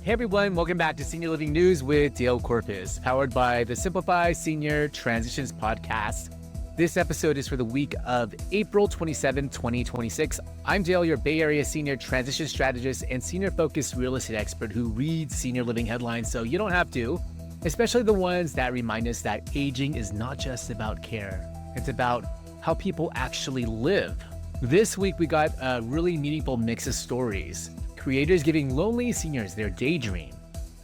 Hey everyone, welcome back to Senior Living News with Dale Corpus, powered by the Simplify Senior Transitions podcast. This episode is for the week of April 27, 2026. I'm Dale, your Bay Area Senior Transition Strategist and senior-focused real estate expert who reads senior living headlines so you don't have to, especially the ones that remind us that aging is not just about care. It's about how people actually live. This week, we got a really meaningful mix of stories. Creators giving lonely seniors their daydream,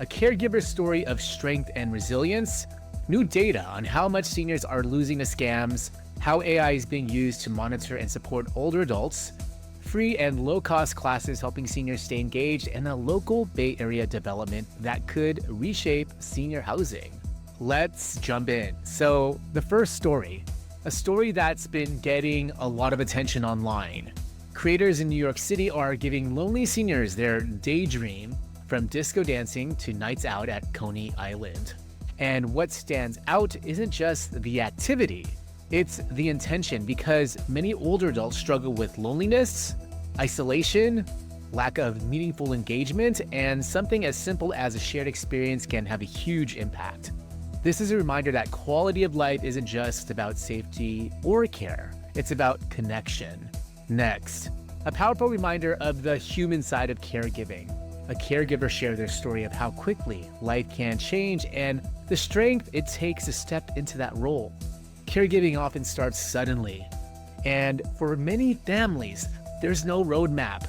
a caregiver's story of strength and resilience, new data on how much seniors are losing to scams, how AI is being used to monitor and support older adults, free and low-cost classes helping seniors stay engaged, and a local Bay Area development that could reshape senior housing. Let's jump in. So the first story, a story that's been getting a lot of attention online. Creators in New York City are giving lonely seniors their daydream, from disco dancing to nights out at Coney Island. And what stands out isn't just the activity, it's the intention, because many older adults struggle with loneliness, isolation, lack of meaningful engagement, and something as simple as a shared experience can have a huge impact. This is a reminder that quality of life isn't just about safety or care, it's about connection. Next, a powerful reminder of the human side of caregiving. A caregiver shared their story of how quickly life can change and the strength it takes to step into that role. Caregiving often starts suddenly, and for many families, there's no roadmap.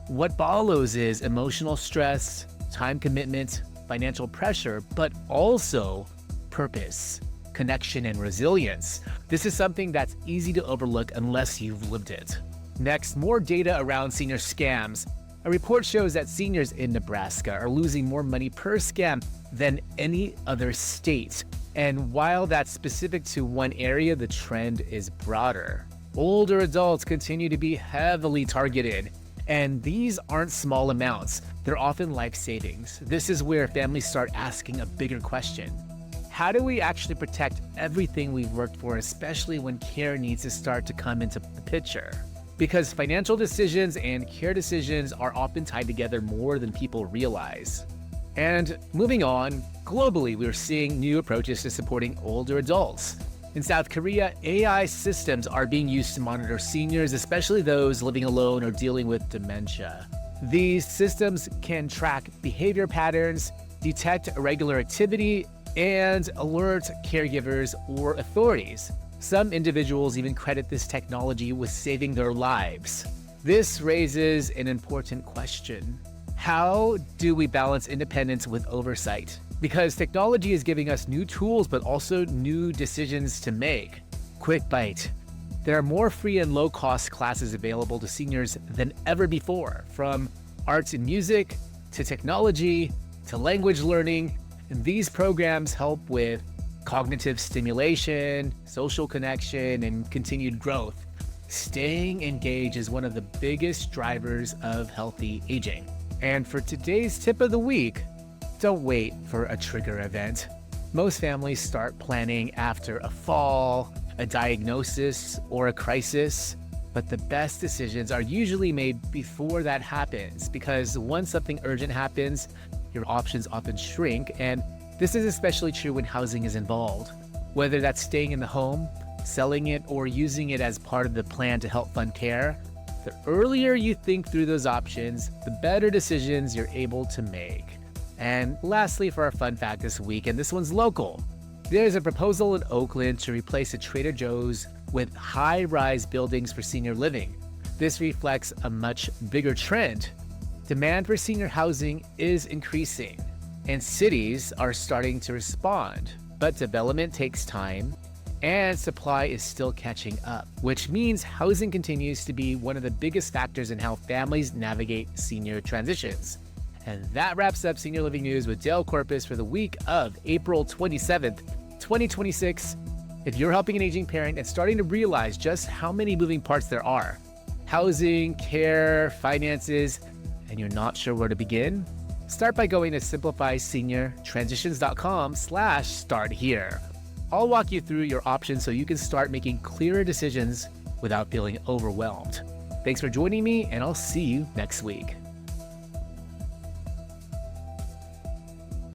What follows is emotional stress, time commitment, financial pressure, but also purpose, connection, and resilience. This is something that's easy to overlook unless you've lived it. Next, more data around senior scams. A report shows that seniors in Nebraska are losing more money per scam than any other state. And while that's specific to one area, the trend is broader. Older adults continue to be heavily targeted, and these aren't small amounts. They're often life savings. This is where families start asking a bigger question. How do we actually protect everything we've worked for, especially when care needs to start to come into the picture? Because financial decisions and care decisions are often tied together more than people realize. And moving on, globally, we're seeing new approaches to supporting older adults. In South Korea, AI systems are being used to monitor seniors, especially those living alone or dealing with dementia. These systems can track behavior patterns, detect irregular activity, and alert caregivers or authorities. Some individuals even credit this technology with saving their lives. This raises an important question. How do we balance independence with oversight? Because technology is giving us new tools, but also new decisions to make. Quick bite. There are more free and low-cost classes available to seniors than ever before, from arts and music, to technology, to language learning. And these programs help with cognitive stimulation, social connection, and continued growth. Staying engaged is one of the biggest drivers of healthy aging. And for today's tip of the week, don't wait for a trigger event. Most families start planning after a fall, a diagnosis, or a crisis, but the best decisions are usually made before that happens, because once something urgent happens, your options often shrink, and this is especially true when housing is involved. Whether that's staying in the home, selling it, or using it as part of the plan to help fund care, the earlier you think through those options, the better decisions you're able to make. And lastly, for our fun fact this week, and this one's local, there's a proposal in Oakland to replace a Trader Joe's with high-rise buildings for senior living. This reflects a much bigger trend. Demand for senior housing is increasing, and cities are starting to respond, but development takes time and supply is still catching up, which means housing continues to be one of the biggest factors in how families navigate senior transitions. And that wraps up Senior Living News with Dale Corpus for the week of April 27th, 2026. If you're helping an aging parent and starting to realize just how many moving parts there are, housing, care, finances, and you're not sure where to begin, start by going to simplifyseniortransitions.com/start here. I'll walk you through your options so you can start making clearer decisions without feeling overwhelmed. Thanks for joining me, and I'll see you next week.